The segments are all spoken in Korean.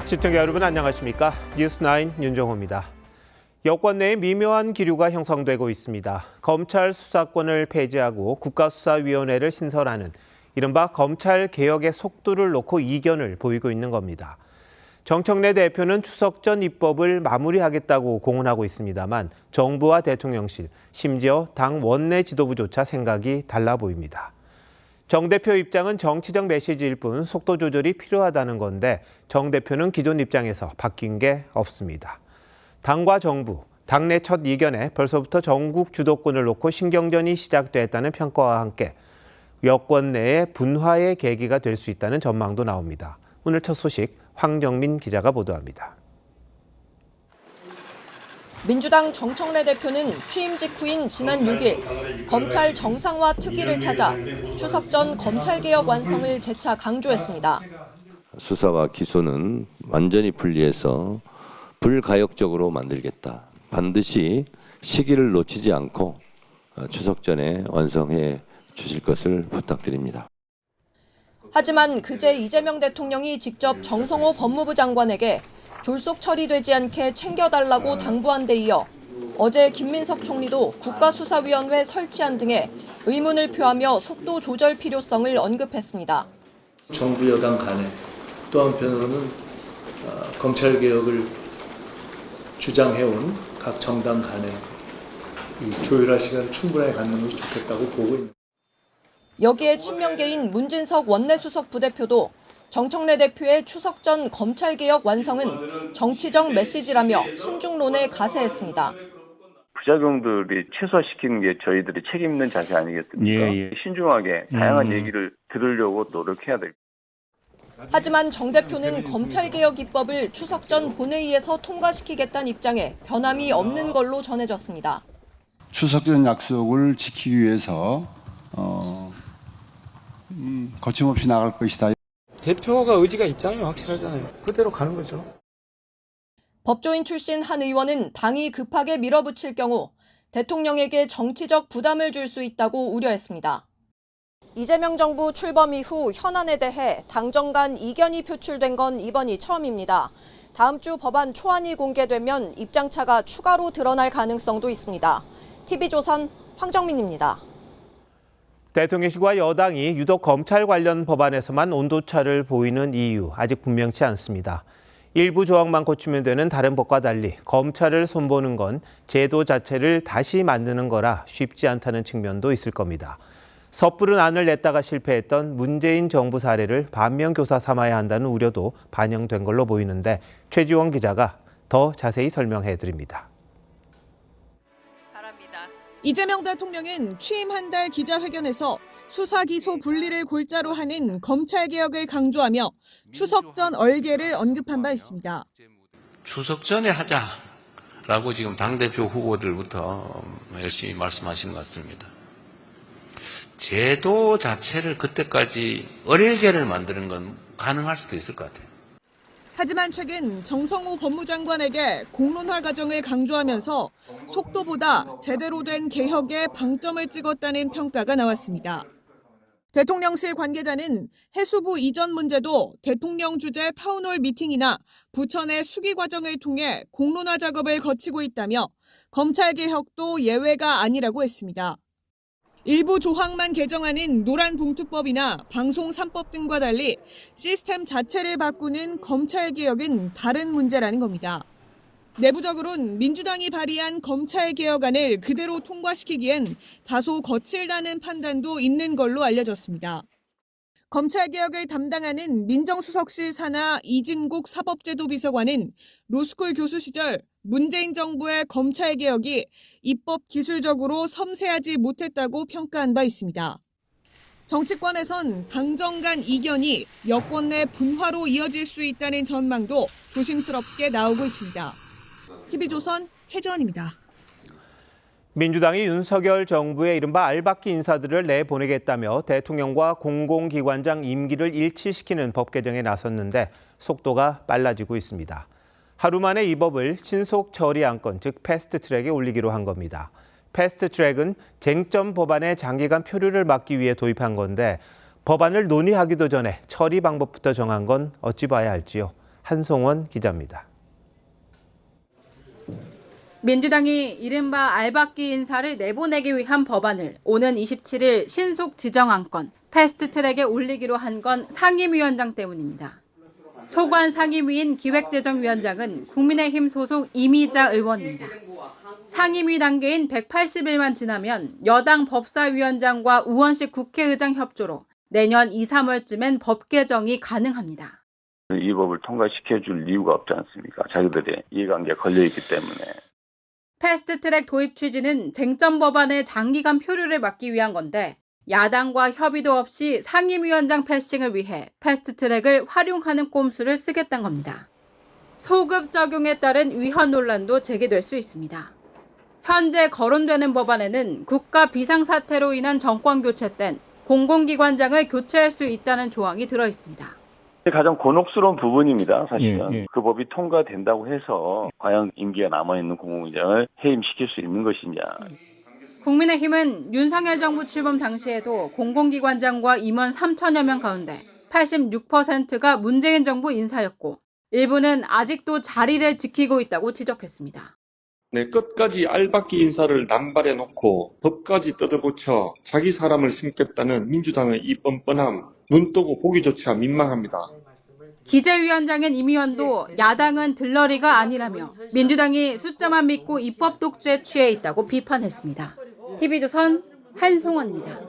시청자 여러분 안녕하십니까? 뉴스9 윤정호입니다. 여권 내에 미묘한 기류가 형성되고 있습니다. 검찰 수사권을 폐지하고 국가수사위원회를 신설하는 이른바 검찰개혁의 속도를 놓고 이견을 보이고 있는 겁니다. 정청래 대표는 추석 전 입법을 마무리하겠다고 공언하고 있습니다만 정부와 대통령실, 심지어 당 원내 지도부조차 생각이 달라 보입니다. 정 대표 입장은 정치적 메시지일 뿐 속도 조절이 필요하다는 건데 정 대표는 기존 입장에서 바뀐 게 없습니다. 당과 정부, 당내 첫 이견에 벌써부터 전국 주도권을 놓고 신경전이 시작됐다는 평가와 함께 여권 내의 분화의 계기가 될 수 있다는 전망도 나옵니다. 오늘 첫 소식 황정민 기자가 보도합니다. 민주당 정청래 대표는 취임 직후인 지난 6일 검찰 정상화 특위를 찾아 추석 전 검찰개혁 완성을 재차 강조했습니다. 수사와 기소는 완전히 분리해서 불가역적으로 만들겠다. 반드시 시기를 놓치지 않고 추석 전에 완성해 주실 것을 부탁드립니다. 하지만 그제 이재명 대통령이 직접 정성호 법무부 장관에게 졸속 처리되지 않게 챙겨달라고 당부한 데 이어 어제 김민석 총리도 국가수사위원회 설치안 등에 의문을 표하며 속도 조절 필요성을 언급했습니다. 정부 여당 간에 또 한편으로는 검찰개혁을 주장해온 각 정당 간에 이 조율할 시간을 충분하게 갖는 것이 좋겠다고 보고 있습니다. 여기에 친명계인 문진석 원내수석 부대표도 정청래 대표의 추석 전 검찰개혁 완성은 정치적 메시지라며 신중론에 가세했습니다. 부작용들이 최소화시키는 게 저희들이 책임 있는 자세 아니겠습니까? 신중하게 다양한 얘기를 들으려고 노력해야 될. 하지만 정 대표는 검찰개혁 입법을 추석 전 본회의에서 통과시키겠다는 입장에 변함이 없는 걸로 전해졌습니다. 추석 전 약속을 지키기 위해서 거침없이 나갈 것이다. 대표가 의지가 있잖아요. 확실하잖아요. 그대로 가는 거죠. 법조인 출신 한 의원은 당이 급하게 밀어붙일 경우 대통령에게 정치적 부담을 줄 수 있다고 우려했습니다. 이재명 정부 출범 이후 현안에 대해 당정 간 이견이 표출된 건 이번이 처음입니다. 다음 주 법안 초안이 공개되면 입장차가 추가로 드러날 가능성도 있습니다. TV조선 황정민입니다. 대통령실과 여당이 유독 검찰 관련 법안에서만 온도차를 보이는 이유 아직 분명치 않습니다. 일부 조항만 고치면 되는 다른 법과 달리 검찰을 손보는 건 제도 자체를 다시 만드는 거라 쉽지 않다는 측면도 있을 겁니다. 섣부른 안을 냈다가 실패했던 문재인 정부 사례를 반면교사 삼아야 한다는 우려도 반영된 걸로 보이는데 최지원 기자가 더 자세히 설명해 드립니다. 이재명 대통령은 취임 한 달 기자회견에서 수사 기소 분리를 골자로 하는 검찰개혁을 강조하며 추석 전 얼개를 언급한 바 있습니다. 추석 전에 하자라고 지금 당대표 후보들부터 열심히 말씀하시는 것 같습니다. 제도 자체를 그때까지 얼개를 만드는 건 가능할 수도 있을 것 같아요. 하지만 최근 정성호 법무장관에게 공론화 과정을 강조하면서 속도보다 제대로 된 개혁에 방점을 찍었다는 평가가 나왔습니다. 대통령실 관계자는 해수부 이전 문제도 대통령 주재 타운홀 미팅이나 부처 내 수기 과정을 통해 공론화 작업을 거치고 있다며 검찰개혁도 예외가 아니라고 했습니다. 일부 조항만 개정하는 노란봉투법이나 방송 3법 등과 달리 시스템 자체를 바꾸는 검찰개혁은 다른 문제라는 겁니다. 내부적으로는 민주당이 발의한 검찰개혁안을 그대로 통과시키기엔 다소 거칠다는 판단도 있는 걸로 알려졌습니다. 검찰개혁을 담당하는 민정수석실 산하 이진국 사법제도비서관은 로스쿨 교수 시절 문재인 정부의 검찰개혁이 입법 기술적으로 섬세하지 못했다고 평가한 바 있습니다. 정치권에선 당정 간 이견이 여권 내 분화로 이어질 수 있다는 전망도 조심스럽게 나오고 있습니다. TV조선 최지원입니다. 민주당이 윤석열 정부의 이른바 알박기 인사들을 내보내겠다며 대통령과 공공기관장 임기를 일치시키는 법 개정에 나섰는데 속도가 빨라지고 있습니다. 하루 만에 이 법을 신속 처리 안건, 즉 패스트트랙에 올리기로 한 겁니다. 패스트트랙은 쟁점 법안의 장기간 표류를 막기 위해 도입한 건데 법안을 논의하기도 전에 처리 방법부터 정한 건 어찌 봐야 할지요. 한송원 기자입니다. 민주당이 이른바 알박기 인사를 내보내기 위한 법안을 오는 27일 신속 지정안건 패스트트랙에 올리기로 한 건 상임위원장 때문입니다. 소관 상임위인 기획재정위원장은 국민의힘 소속 이미자 의원입니다. 상임위 단계인 180일만 지나면 여당 법사위원장과 우원식 국회의장 협조로 내년 2, 3월쯤엔 법 개정이 가능합니다. 이 법을 통과시켜줄 이유가 없지 않습니까? 자기들의 이해관계가 걸려있기 때문에. 패스트트랙 도입 취지는 쟁점 법안의 장기간 표류를 막기 위한 건데 야당과 협의도 없이 상임위원장 패싱을 위해 패스트트랙을 활용하는 꼼수를 쓰겠다는 겁니다. 소급 적용에 따른 위헌 논란도 제기될 수 있습니다. 현재 거론되는 법안에는 국가 비상사태로 인한 정권 교체 땐 공공기관장을 교체할 수 있다는 조항이 들어 있습니다. 가장 곤혹스러운 부분입니다. 사실은 그 법이 통과된다고 해서 과연 임기가 남아있는 공공기관을 해임시킬 수 있는 것이냐. 국민의힘은 윤석열 정부 출범 당시에도 공공기관장과 임원 3천여 명 가운데 86%가 문재인 정부 인사였고 일부는 아직도 자리를 지키고 있다고 지적했습니다. 끝까지 알박기 인사를 남발해놓고 법까지 뜯어고쳐 자기 사람을 심겠다는 민주당의 이 뻔뻔함, 눈 뜨고 보기조차 민망합니다. 기재위원장인 임 의원도 야당은 들러리가 아니라며 민주당이 숫자만 믿고 입법 독주에 취해 있다고 비판했습니다. TV조선 한송원입니다.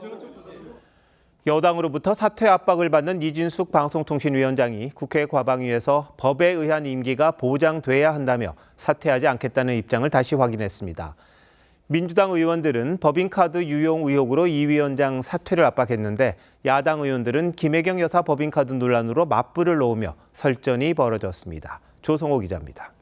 여당으로부터 사퇴 압박을 받는 이진숙 방송통신위원장이 국회 과방위에서 법에 의한 임기가 보장돼야 한다며 사퇴하지 않겠다는 입장을 다시 확인했습니다. 민주당 의원들은 법인카드 유용 의혹으로 이 위원장 사퇴를 압박했는데 야당 의원들은 김혜경 여사 법인카드 논란으로 맞불을 놓으며 설전이 벌어졌습니다. 조성호 기자입니다.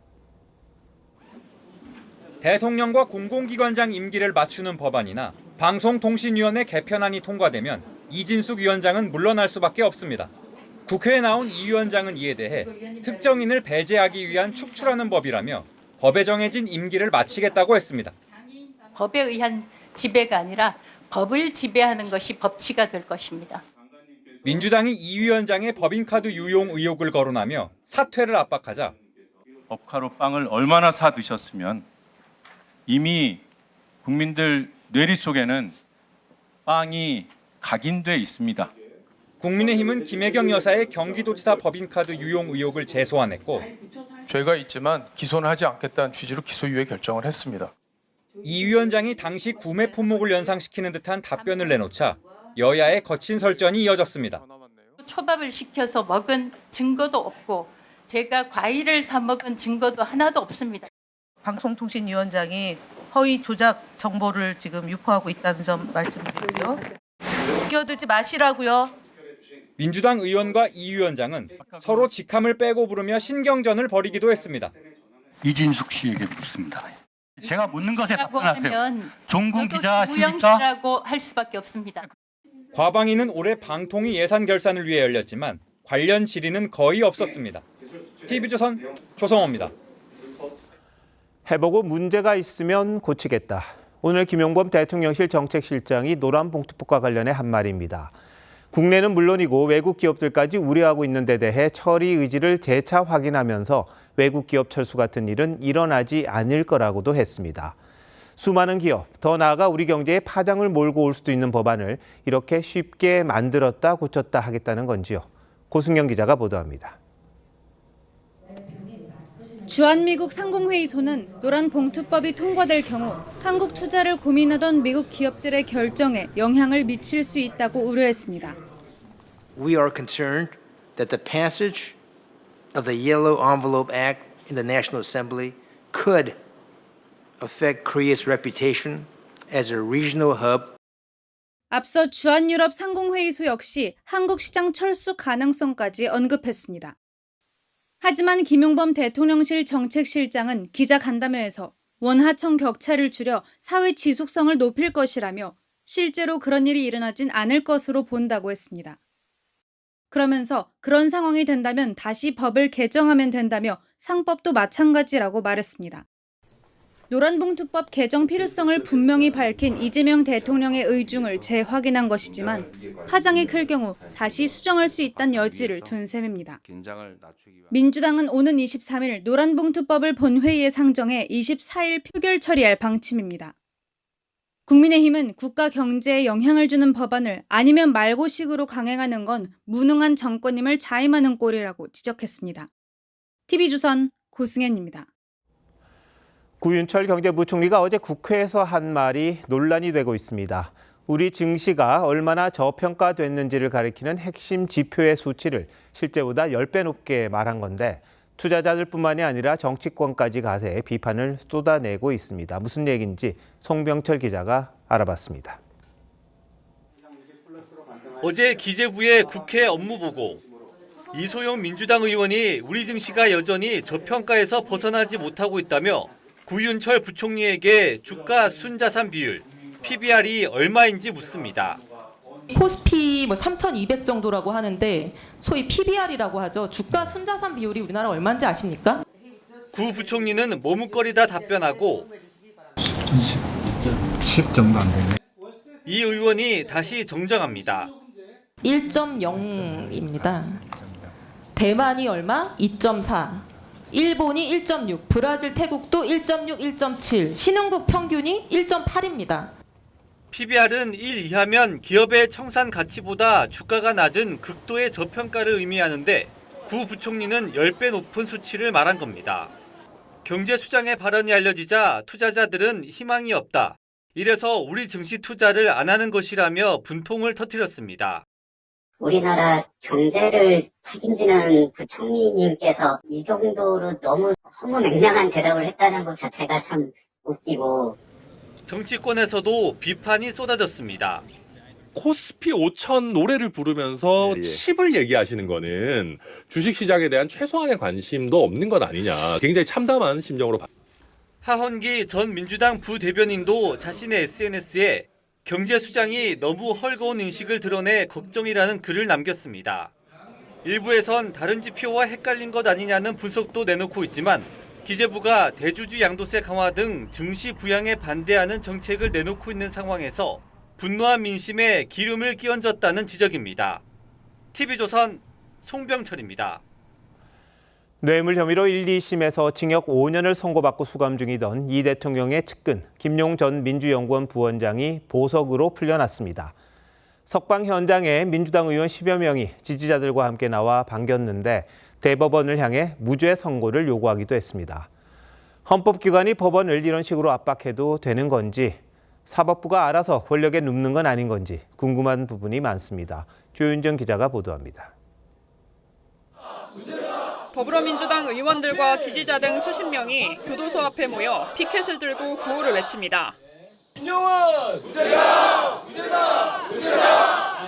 대통령과 공공기관장 임기를 맞추는 법안이나 방송통신위원회 개편안이 통과되면 이진숙 위원장은 물러날 수밖에 없습니다. 국회에 나온 이 위원장은 이에 대해 특정인을 배제하기 위한 축출하는 법이라며 법에 정해진 임기를 마치겠다고 했습니다. 법에 의한 지배가 아니라 법을 지배하는 것이 법치가 될 것입니다. 민주당이 이 위원장의 법인카드 유용 의혹을 거론하며 사퇴를 압박하자 법카로 빵을 얼마나 사 드셨으면 이미 국민들 뇌리 속에는 빵이 각인돼 있습니다. 국민의힘은 김혜경 여사의 경기도지사 법인카드 유용 의혹을 재소환했고 죄가 있지만 기소는 하지 않겠다는 취지로 기소유예 결정을 했습니다. 이 위원장이 당시 구매 품목을 연상시키는 듯한 답변을 내놓자 여야의 거친 설전이 이어졌습니다. 초밥을 시켜서 먹은 증거도 없고 제가 과일을 사 먹은 증거도 하나도 없습니다. 방송통신위원장이 허위 조작 정보를 지금 유포하고 있다는 점 말씀드리고요. 끼어들지 마시라고요. 민주당 의원과 이 위원장은 서로 직함을 빼고 부르며 신경전을 벌이기도 했습니다. 이진숙 씨에게 묻습니다. 제가 묻는 것에 답변하세요. 종군 기자 하십니까? 우영씨라고 할 수밖에 없습니다. 과방위는 올해 방통위 예산 결산을 위해 열렸지만 관련 질의는 거의 없었습니다. TV조선 조성호입니다. 해보고 문제가 있으면 고치겠다. 오늘 김용범 대통령실 정책실장이 노란봉투법과 관련해 한 말입니다. 국내는 물론이고 외국 기업들까지 우려하고 있는 데 대해 처리 의지를 재차 확인하면서 외국 기업 철수 같은 일은 일어나지 않을 거라고도 했습니다. 수많은 기업, 더 나아가 우리 경제에 파장을 몰고 올 수도 있는 법안을 이렇게 쉽게 만들었다 고쳤다 하겠다는 건지요. 고승영 기자가 보도합니다. 주한미국 상공회의소는 노란봉투법이 통과될 경우 한국 투자를 고민하던 미국 기업들의 결정에 영향을 미칠 수 있다고 우려했습니다. We are concerned that the passage of the Yellow Envelope Act in the National Assembly could affect Korea's reputation as a regional hub. 앞서 주한유럽 상공회의소 역시 한국 시장 철수 가능성까지 언급했습니다. 하지만 김용범 대통령실 정책실장은 기자간담회에서 원하청 격차를 줄여 사회 지속성을 높일 것이라며 실제로 그런 일이 일어나진 않을 것으로 본다고 했습니다. 그러면서 그런 상황이 된다면 다시 법을 개정하면 된다며 상법도 마찬가지라고 말했습니다. 노란봉투법 개정 필요성을 분명히 밝힌 이재명 대통령의 의중을 재확인한 것이지만 파장이 클 경우 다시 수정할 수 있다는 여지를 둔 셈입니다. 민주당은 오는 23일 노란봉투법을 본회의에 상정해 24일 표결 처리할 방침입니다. 국민의힘은 국가 경제에 영향을 주는 법안을 아니면 말고식으로 강행하는 건 무능한 정권임을 자임하는 꼴이라고 지적했습니다. TV조선 고승현입니다. 구윤철 경제부총리가 어제 국회에서 한 말이 논란이 되고 있습니다. 우리 증시가 얼마나 저평가됐는지를 가리키는 핵심 지표의 수치를 실제보다 10배 높게 말한 건데 투자자들뿐만이 아니라 정치권까지 가세 비판을 쏟아내고 있습니다. 무슨 얘기인지 송병철 기자가 알아봤습니다. 어제 기재부의 국회 업무보고. 이소영 민주당 의원이 우리 증시가 여전히 저평가에서 벗어나지 못하고 있다며 구윤철 부총리에게 주가 순자산 비율, PBR이 얼마인지 묻습니다. 코스피 3,200 정도라고 하는데 소위 PBR이라고 하죠. 주가 순자산 비율이 우리나라 얼마인지 아십니까? 구 부총리는 머뭇거리다 답변하고 10 정도 안 되네. 이 의원이 다시 정정합니다. 1.0입니다. 대만이 얼마? 2.4. 일본이 1.6, 브라질, 태국도 1.6, 1.7, 신흥국 평균이 1.8입니다. PBR은 1 이하면 기업의 청산 가치보다 주가가 낮은 극도의 저평가를 의미하는데 구 부총리는 10배 높은 수치를 말한 겁니다. 경제수장의 발언이 알려지자 투자자들은 희망이 없다. 이래서 우리 증시 투자를 안 하는 것이라며 분통을 터뜨렸습니다. 우리나라 경제를 책임지는 부총리님께서 이 정도로 너무 허무맹랑한 대답을 했다는 것 자체가 참 웃기고. 정치권에서도 비판이 쏟아졌습니다. 코스피 5천 노래를 부르면서 칩을 얘기하시는 거는 주식시장에 대한 최소한의 관심도 없는 것 아니냐. 굉장히 참담한 심정으로. 하헌기 전 민주당 부대변인도 자신의 SNS에 경제수장이 너무 헐거운 인식을 드러내 걱정이라는 글을 남겼습니다. 일부에선 다른 지표와 헷갈린 것 아니냐는 분석도 내놓고 있지만 기재부가 대주주 양도세 강화 등 증시 부양에 반대하는 정책을 내놓고 있는 상황에서 분노한 민심에 기름을 끼얹었다는 지적입니다. TV조선 송병철입니다. 뇌물 혐의로 1, 2심에서 징역 5년을 선고받고 수감 중이던 이 대통령의 측근 김용 전 민주연구원 부원장이 보석으로 풀려났습니다. 석방 현장에 민주당 의원 10여 명이 지지자들과 함께 나와 반겼는데 대법원을 향해 무죄 선고를 요구하기도 했습니다. 헌법기관이 법원을 이런 식으로 압박해도 되는 건지, 사법부가 알아서 권력에 눕는 건 아닌 건지 궁금한 부분이 많습니다. 조윤정 기자가 보도합니다. 더불어민주당 의원들과 지지자 등 수십 명이 교도소 앞에 모여 피켓을 들고 구호를 외칩니다. 김용은 무죄다! 무죄다! 무죄다!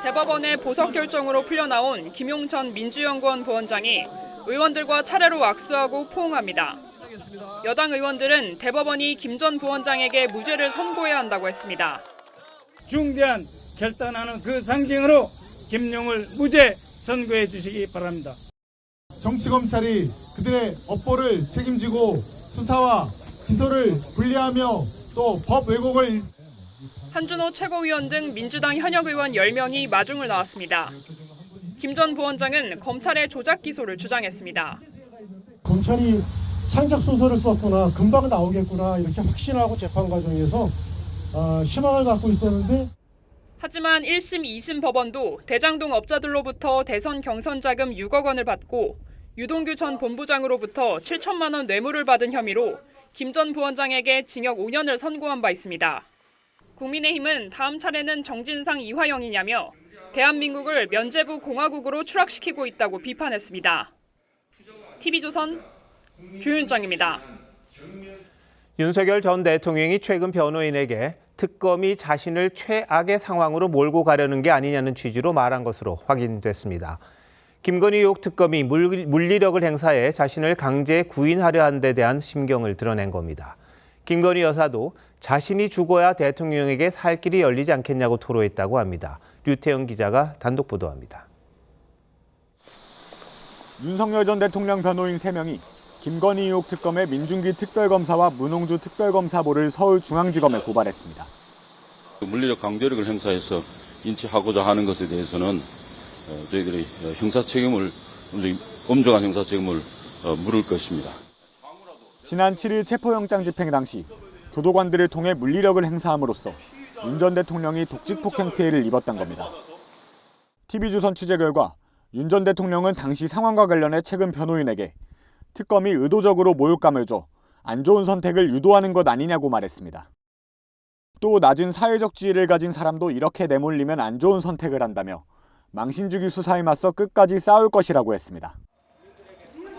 대법원의 보석 결정으로 풀려나온 김용 전 민주연구원 부원장이 의원들과 차례로 악수하고 포옹합니다. 여당 의원들은 대법원이 김 전 부원장에게 무죄를 선고해야 한다고 했습니다. 중대한 결단하는 그 상징으로 김용을 무죄 선고해 주시기 바랍니다. 정치검찰이 그들의 업보를 책임지고 수사와 기소를 분리하며 또 법 왜곡을. 한준호 최고위원 등 민주당 현역 의원 10명이 마중을 나왔습니다. 김 전 부원장은 검찰의 조작 기소를 주장했습니다. 검찰이 창작 소설을 썼구나, 금방 나오겠구나 이렇게 확신하고 재판 과정에서 희망을 갖고 있었는데. 하지만 1심, 2심 법원도 대장동 업자들로부터 대선 경선 자금 6억 원을 받고 유동규 전 본부장으로부터 7천만 원 뇌물을 받은 혐의로 김 전 부원장에게 징역 5년을 선고한 바 있습니다. 국민의힘은 다음 차례는 정진상 이화영이냐며 대한민국을 면죄부 공화국으로 추락시키고 있다고 비판했습니다. TV조선 조윤정입니다. 윤석열 전 대통령이 최근 변호인에게 특검이 자신을 최악의 상황으로 몰고 가려는 게 아니냐는 취지로 말한 것으로 확인됐습니다. 김건희 의혹 특검이 물리력을 행사해 자신을 강제 구인하려 한 데 대한 심경을 드러낸 겁니다. 김건희 여사도 자신이 죽어야 대통령에게 살 길이 열리지 않겠냐고 토로했다고 합니다. 류태영 기자가 단독 보도합니다. 윤석열 전 대통령 변호인 3명이 김건희 의혹 특검의 민중기 특별검사와 문홍주 특별검사보를 서울중앙지검에 고발했습니다. 물리적 강제력을 행사해서 인치하고자 하는 것에 대해서는 저희들이 엄정한 형사 책임을 물을 것입니다. 지난 7일 체포영장 집행 당시 교도관들을 통해 물리력을 행사함으로써 윤 전 대통령이 독직폭행 피해를 입었던 겁니다. TV조선 취재 결과 윤 전 대통령은 당시 상황과 관련해 최근 변호인에게 특검이 의도적으로 모욕감을 줘 안 좋은 선택을 유도하는 것 아니냐고 말했습니다. 또 낮은 사회적 지위를 가진 사람도 이렇게 내몰리면 안 좋은 선택을 한다며 망신주기 수사에 맞서 끝까지 싸울 것이라고 했습니다.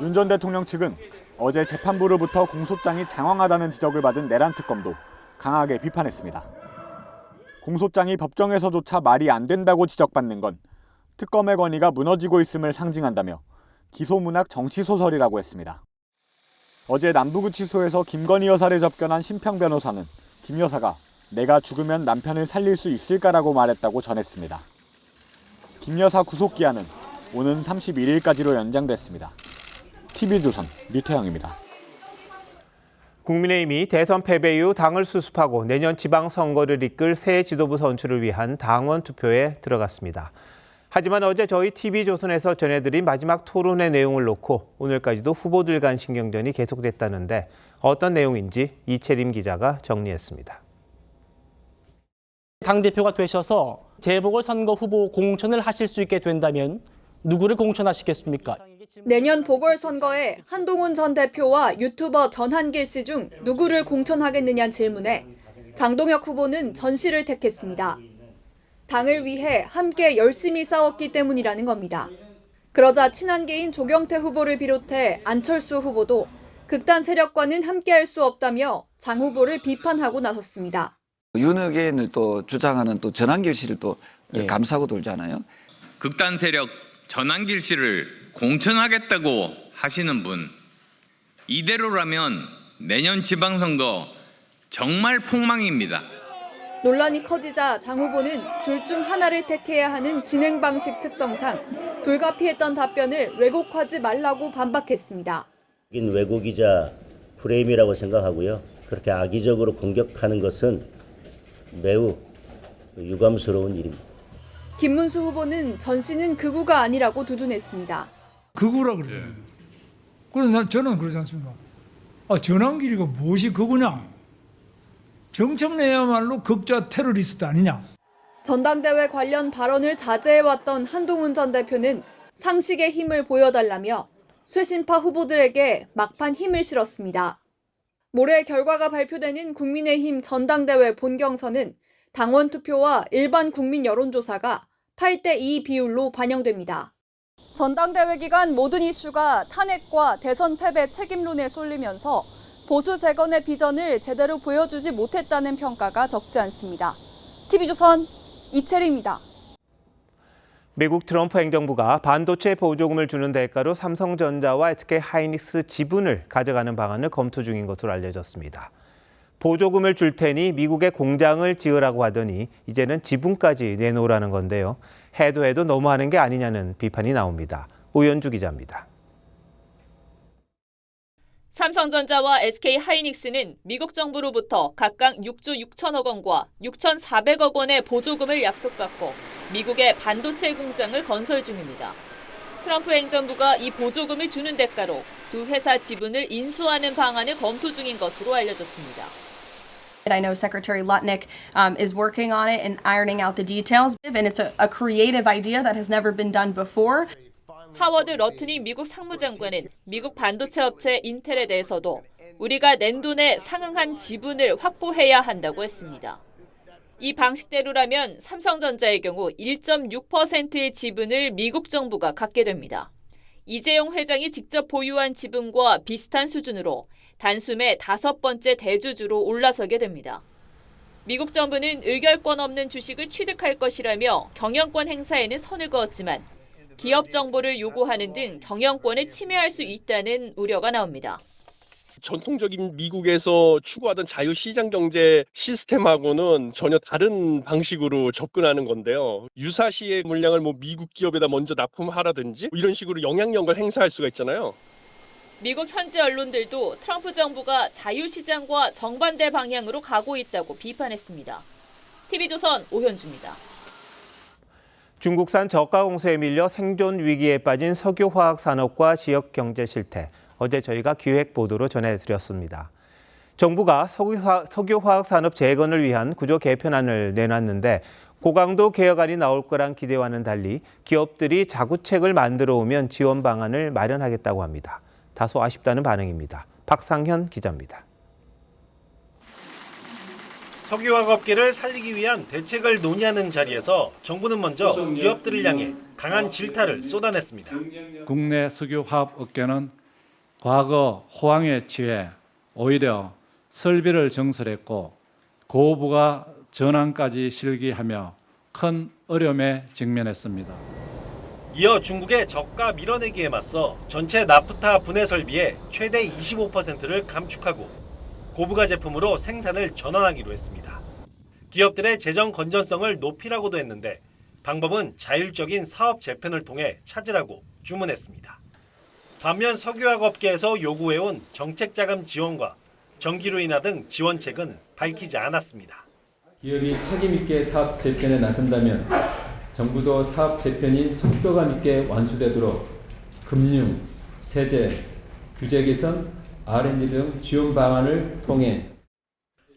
윤 전 대통령 측은 어제 재판부로부터 공소장이 장황하다는 지적을 받은 내란 특검도 강하게 비판했습니다. 공소장이 법정에서조차 말이 안 된다고 지적받는 건 특검의 권위가 무너지고 있음을 상징한다며 기소문학 정치소설이라고 했습니다. 어제 남부구치소에서 김건희 여사를 접견한 심평 변호사는 김 여사가 내가 죽으면 남편을 살릴 수 있을까라고 말했다고 전했습니다. 김 여사 구속기한은 오는 31일까지로 연장됐습니다. TV조선 류태영입니다. 국민의힘이 대선 패배 이후 당을 수습하고 내년 지방선거를 이끌 새 지도부 선출을 위한 당원 투표에 들어갔습니다. 하지만 어제 저희 TV조선에서 전해드린 마지막 토론의 내용을 놓고 오늘까지도 후보들 간 신경전이 계속됐다는데 어떤 내용인지 이채림 기자가 정리했습니다. 당대표가 되셔서 재보궐선거 후보 공천을 하실 수 있게 된다면 누구를 공천하시겠습니까? 내년 보궐선거에 한동훈 전 대표와 유튜버 전한길 씨 중 누구를 공천하겠느냐는 질문에 장동혁 후보는 전 씨를 택했습니다. 당을 위해 함께 열심히 싸웠기 때문이라는 겁니다. 그러자 친한계인 조경태 후보를 비롯해 안철수 후보도 극단 세력과는 함께할 수 없다며 장 후보를 비판하고 나섰습니다. 윤핵관을 또 주장하는 또 전한길 씨를 또 감싸고 돌잖아요. 극단 세력 전한길 씨를 공천하겠다고 하시는 분, 이대로라면 내년 지방선거 정말 폭망입니다. 논란이 커지자 장 후보는 둘 중 하나를 택해야 하는 진행 방식 특성상 불가피했던 답변을 왜곡하지 말라고 반박했습니다. 왜곡이자 프레임이라고 생각하고요. 그렇게 악의적으로 공격하는 것은 매우 유감스러운 일입니다. 김문수 후보는 전 씨는 극우가 아니라고 두둔했습니다. 극우라 그러잖아요. 그래서 저는 그러지 않습니까? 전한길이가 무엇이 극우냐? 정청래야말로 극좌 테러리스트 아니냐? 전당대회 관련 발언을 자제해왔던 한동훈 전 대표는 상식의 힘을 보여달라며 쇄신파 후보들에게 막판 힘을 실었습니다. 모레 결과가 발표되는 국민의힘 전당대회 본경선은 당원 투표와 일반 국민 여론조사가 8대2 비율로 반영됩니다. 전당대회 기간 모든 이슈가 탄핵과 대선 패배 책임론에 쏠리면서 보수 재건의 비전을 제대로 보여주지 못했다는 평가가 적지 않습니다. TV조선 이채리입니다. 미국 트럼프 행정부가 반도체 보조금을 주는 대가로 삼성전자와 SK하이닉스 지분을 가져가는 방안을 검토 중인 것으로 알려졌습니다. 보조금을 줄 테니 미국에 공장을 지으라고 하더니 이제는 지분까지 내놓으라는 건데요. 해도 너무하는 게 아니냐는 비판이 나옵니다. 오연주 기자입니다. 삼성전자와 SK하이닉스는 미국 정부로부터 각각 6조 6천억 원과 6,400억 원의 보조금을 약속받고 미국의 반도체 공장을 건설 중입니다. 트럼프 행정부가 이 보조금을 주는 대가로 두 회사 지분을 인수하는 방안을 검토 중인 것으로 알려졌습니다. I know Secretary Lutnick is working on it and ironing out the details, and it's a creative idea that has never been done before. 하워드 러트닉 미국 상무장관은 미국 반도체 업체 인텔에 대해서도 우리가 낸 돈에 상응한 지분을 확보해야 한다고 했습니다. 이 방식대로라면 삼성전자의 경우 1.6%의 지분을 미국 정부가 갖게 됩니다. 이재용 회장이 직접 보유한 지분과 비슷한 수준으로 단숨에 5번째 대주주로 올라서게 됩니다. 미국 정부는 의결권 없는 주식을 취득할 것이라며 경영권 행사에는 선을 그었지만 기업 정보를 요구하는 등 경영권을 침해할 수 있다는 우려가 나옵니다. 전통적인 미국에서 추구하던 자유시장 경제 시스템하고는 전혀 다른 방식으로 접근하는 건데요. 유사시의 물량을 미국 기업에다 먼저 납품하라든지 이런 식으로 영향력을 행사할 수가 있잖아요. 미국 현지 언론들도 트럼프 정부가 자유시장과 정반대 방향으로 가고 있다고 비판했습니다. TV조선 오현주입니다. 중국산 저가 공세에 밀려 생존 위기에 빠진 석유화학 산업과 지역 경제 실태, 어제 저희가 기획 보도로 전해드렸습니다. 정부가 석유화학 산업 재건을 위한 구조 개편안을 내놨는데 고강도 개혁안이 나올 거란 기대와는 달리 기업들이 자구책을 만들어 오면 지원 방안을 마련하겠다고 합니다. 다소 아쉽다는 반응입니다. 박상현 기자입니다. 석유화학업계를 살리기 위한 대책을 논의하는 자리에서 정부는 먼저 기업들을 향해 강한 질타를 쏟아냈습니다. 국내 석유화학업계는 과거 호황에 취해 오히려 설비를 증설했고 고부가 전환까지 실기하며 큰 어려움에 직면했습니다. 이어 중국의 저가 밀어내기에 맞서 전체 나프타 분해 설비의 최대 25%를 감축하고 고부가 제품으로 생산을 전환하기로 했습니다. 기업들의 재정 건전성을 높이라고도 했는데 방법은 자율적인 사업 재편을 통해 찾으라고 주문했습니다. 반면 석유화학업계에서 요구해온 정책자금 지원과 전기료 인하 등 지원책은 밝히지 않았습니다. 기업이 책임 있게 사업 재편에 나선다면 정부도 사업 재편이 속도감 있게 완수되도록 금융, 세제, 규제 개선, R&D 등 지원 방안을 통해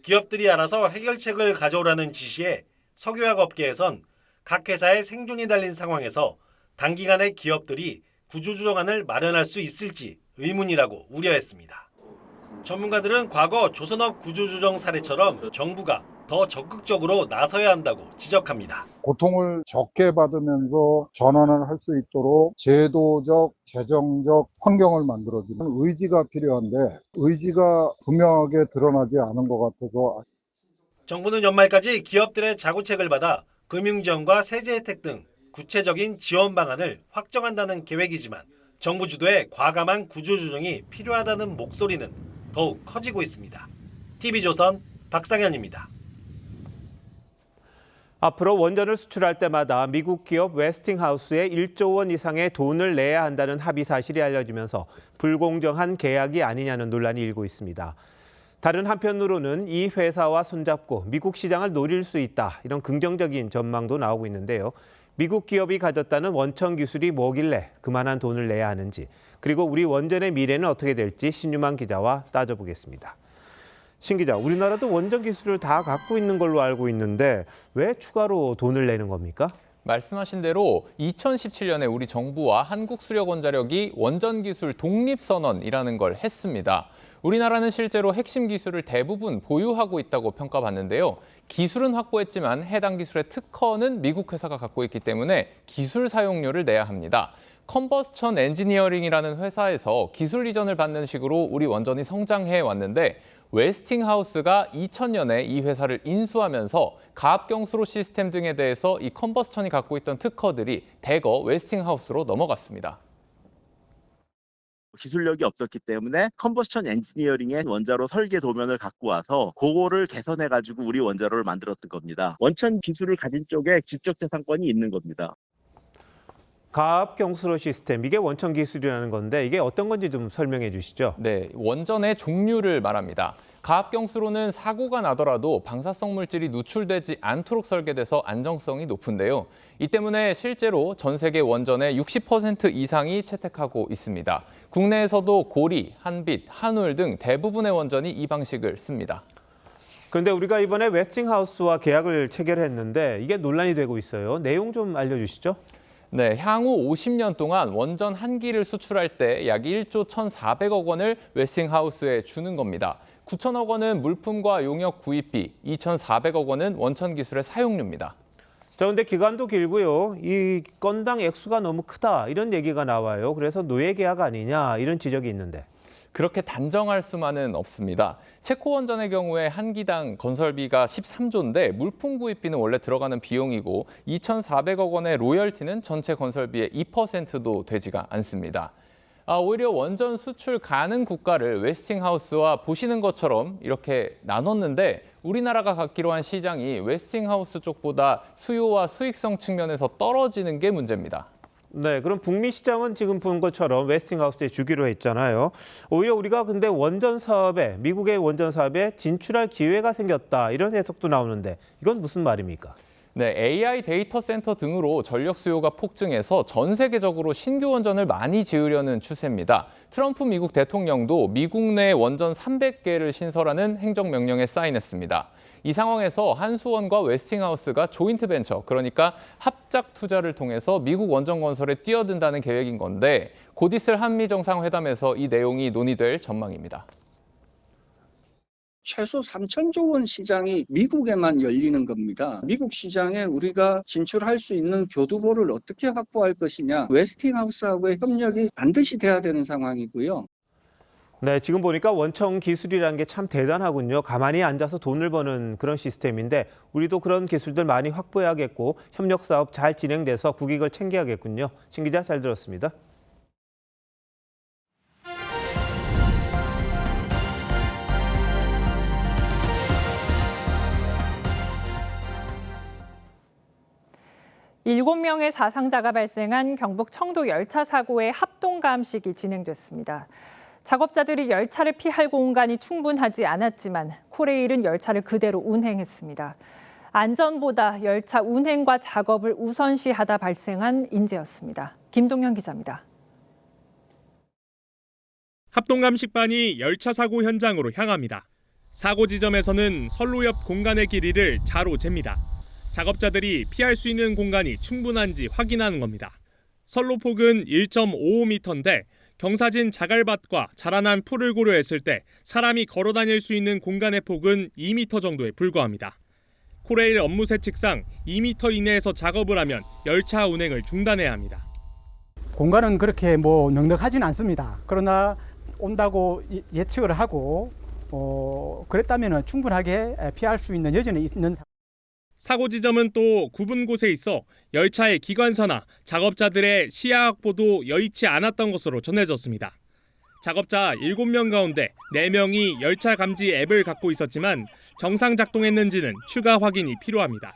기업들이 알아서 해결책을 가져오라는 지시에 석유화학업계에선 각 회사의 생존이 달린 상황에서 단기간에 기업들이 구조조정안을 마련할 수 있을지 의문이라고 우려했습니다. 전문가들은 과거 조선업 구조조정 사례처럼 정부가 더 적극적으로 나서야 한다고 지적합니다. 고통을 적게 받으면서 전환을 할 수 있도록 제도적, 재정적 환경을 만들어주는 의지가 필요한데 의지가 분명하게 드러나지 않은 것 같아서. 정부는 연말까지 기업들의 자구책을 받아 금융지원과 세제 혜택 등 구체적인 지원 방안을 확정한다는 계획이지만 정부 주도의 과감한 구조조정이 필요하다는 목소리는 더욱 커지고 있습니다. TV조선 박상현입니다. 앞으로 원전을 수출할 때마다 미국 기업 웨스팅하우스에 1조 원 이상의 돈을 내야 한다는 합의 사실이 알려지면서 불공정한 계약이 아니냐는 논란이 일고 있습니다. 다른 한편으로는 이 회사와 손잡고 미국 시장을 노릴 수 있다, 이런 긍정적인 전망도 나오고 있는데요. 미국 기업이 가졌다는 원천 기술이 뭐길래 그만한 돈을 내야 하는지, 그리고 우리 원전의 미래는 어떻게 될지 신유만 기자와 따져보겠습니다. 신 기자, 우리나라도 원전 기술을 다 갖고 있는 걸로 알고 있는데 왜 추가로 돈을 내는 겁니까? 말씀하신 대로 2017년에 우리 정부와 한국수력원자력이 원전 기술 독립선언이라는 걸 했습니다. 우리나라는 실제로 핵심 기술을 대부분 보유하고 있다고 평가받는데요. 기술은 확보했지만 해당 기술의 특허는 미국 회사가 갖고 있기 때문에 기술 사용료를 내야 합니다. 컨버스천 엔지니어링이라는 회사에서 기술 이전을 받는 식으로 우리 원전이 성장해 왔는데 웨스팅하우스가 2000년에 이 회사를 인수하면서 가압경수로 시스템 등에 대해서 이 컨버스천이 갖고 있던 특허들이 대거 웨스팅하우스로 넘어갔습니다. 기술력이 없었기 때문에 컨버스천 엔지니어링의 원자로 설계 도면을 갖고 와서 그거를 개선해가지고 우리 원자로를 만들었던 겁니다. 원천 기술을 가진 쪽에 지적재산권이 있는 겁니다. 가압경수로 시스템, 이게 원천 기술이라는 건데 이게 어떤 건지 좀 설명해 주시죠. 네, 원전의 종류를 말합니다. 가압경수로는 사고가 나더라도 방사성 물질이 누출되지 않도록 설계돼서 안정성이 높은데요. 이 때문에 실제로 전 세계 원전의 60% 이상이 채택하고 있습니다. 국내에서도 고리, 한빛, 한울 등 대부분의 원전이 이 방식을 씁니다. 그런데 우리가 이번에 웨스팅하우스와 계약을 체결했는데 이게 논란이 되고 있어요. 내용 좀 알려주시죠. 네, 향후 50년 동안 원전 한 기를 수출할 때 약 1조 1,400억 원을 웨스팅하우스에 주는 겁니다. 9천억 원은 물품과 용역 구입비, 2,400억 원은 원천 기술의 사용료입니다. 자, 그런데 기간도 길고요. 이 건당 액수가 너무 크다, 이런 얘기가 나와요. 그래서 노예 계약 아니냐, 이런 지적이 있는데. 그렇게 단정할 수만은 없습니다. 체코 원전의 경우에 한 기당 건설비가 13조인데 물품 구입비는 원래 들어가는 비용이고 2,400억 원의 로열티는 전체 건설비의 2%도 되지가 않습니다. 오히려 원전 수출 가능 국가를 웨스팅하우스와 보시는 것처럼 이렇게 나눴는데 우리나라가 갖기로 한 시장이 웨스팅하우스 쪽보다 수요와 수익성 측면에서 떨어지는 게 문제입니다. 네, 그럼 북미 시장은 지금 본 것처럼 웨스팅하우스에 주기로 했잖아요. 오히려 우리가 근데 미국의 원전 사업에 진출할 기회가 생겼다 이런 해석도 나오는데 이건 무슨 말입니까? 네, AI 데이터 센터 등으로 전력 수요가 폭증해서 전 세계적으로 신규 원전을 많이 지으려는 추세입니다. 트럼프 미국 대통령도 미국 내 원전 300개를 신설하는 행정명령에 사인했습니다. 이 상황에서 한수원과 웨스팅하우스가 조인트 벤처, 그러니까 합작 투자를 통해서 미국 원전 건설에 뛰어든다는 계획인 건데 곧 있을 한미 정상회담에서 이 내용이 논의될 전망입니다. 최소 3,000조 원 시장이 미국에만 열리는 겁니다. 미국 시장에 우리가 진출할 수 있는 교두보를 어떻게 확보할 것이냐. 웨스팅하우스하고의 협력이 반드시 돼야 되는 상황이고요. 네, 지금 보니까 원청 기술이라는 게 참 대단하군요. 가만히 앉아서 돈을 버는 그런 시스템인데 우리도 그런 기술들 많이 확보해야겠고 협력 사업 잘 진행돼서 국익을 챙겨야겠군요. 신 기자 잘 들었습니다. 일곱 명의 사상자가 발생한 경북 청도 열차 사고의 합동 감식이 진행됐습니다. 작업자들이 열차를 피할 공간이 충분하지 않았지만 코레일은 열차를 그대로 운행했습니다. 안전보다 열차 운행과 작업을 우선시하다 발생한 인재였습니다. 김동현 기자입니다. 합동감식반이 열차 사고 현장으로 향합니다. 사고 지점에서는 선로 옆 공간의 길이를 자로 잽니다. 작업자들이 피할 수 있는 공간이 충분한지 확인하는 겁니다. 선로 폭은 1.55m인데 경사진 자갈밭과 자라난 풀을 고려했을 때 사람이 걸어 다닐 수 있는 공간의 폭은 2m 정도에 불과합니다. 코레일 업무 세칙상 2m 이내에서 작업을 하면 열차 운행을 중단해야 합니다. 공간은 그렇게 넉넉하지는 않습니다. 그러나 온다고 예측을 하고 그랬다면 충분하게 피할 수 있는 여지는 있는 상황입니다. 사고 지점은 또 굽은 곳에 있어 열차의 기관사나 작업자들의 시야 확보도 여의치 않았던 것으로 전해졌습니다. 작업자 7명 가운데 4명이 열차 감지 앱을 갖고 있었지만 정상 작동했는지는 추가 확인이 필요합니다.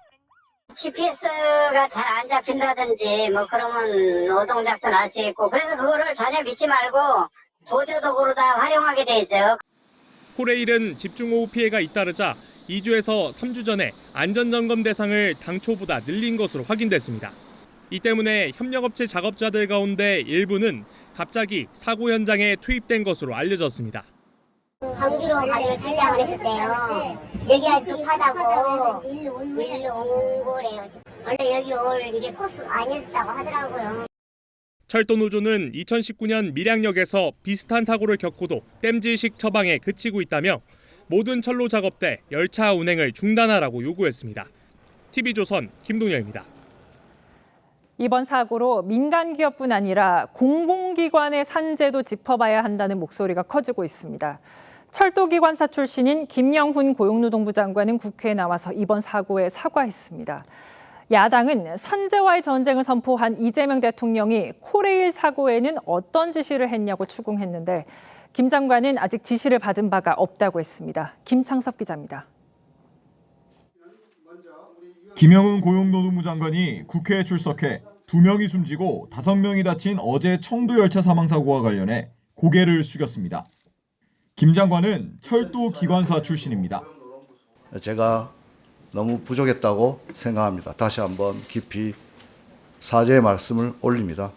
GPS가 잘 안 잡힌다든지 그러면 노동작전 할 수 있고 그래서 그거를 전혀 믿지 말고 보조도구로 다 활용하게 돼 있어요. 코레일은 집중호우 피해가 잇따르자 2주에서 3주 전에 안전점검 대상을 당초보다 늘린 것으로 확인됐습니다. 이 때문에 협력업체 작업자들 가운데 일부는 갑자기 사고 현장에 투입된 것으로 알려졌습니다. 광주로 가기로 출장을 했을 때요. 여기가 급하다고 일로 온 거래요. 원래 여기 올 이게 코스 아니었다고 하더라고요. 철도노조는 2019년 밀양역에서 비슷한 사고를 겪고도 땜질식 처방에 그치고 있다며 모든 철로 작업 때 열차 운행을 중단하라고 요구했습니다. TV조선 김동현입니다. 이번 사고로 민간 기업뿐 아니라 공공기관의 산재도 짚어봐야 한다는 목소리가 커지고 있습니다. 철도기관사 출신인 김영훈 고용노동부 장관은 국회에 나와서 이번 사고에 사과했습니다. 야당은 산재와의 전쟁을 선포한 이재명 대통령이 코레일 사고에는 어떤 지시를 했냐고 추궁했는데 김 장관은 아직 지시를 받은 바가 없다고 했습니다. 김창섭 기자입니다. 김영훈 고용노동부 장관이 국회에 출석해 2명이 숨지고 5명이 다친 어제 청도 열차 사망 사고와 관련해 고개를 숙였습니다. 김 장관은 철도 기관사 출신입니다. 제가 너무 부족했다고 생각합니다. 다시 한번 깊이 사죄의 말씀을 올립니다.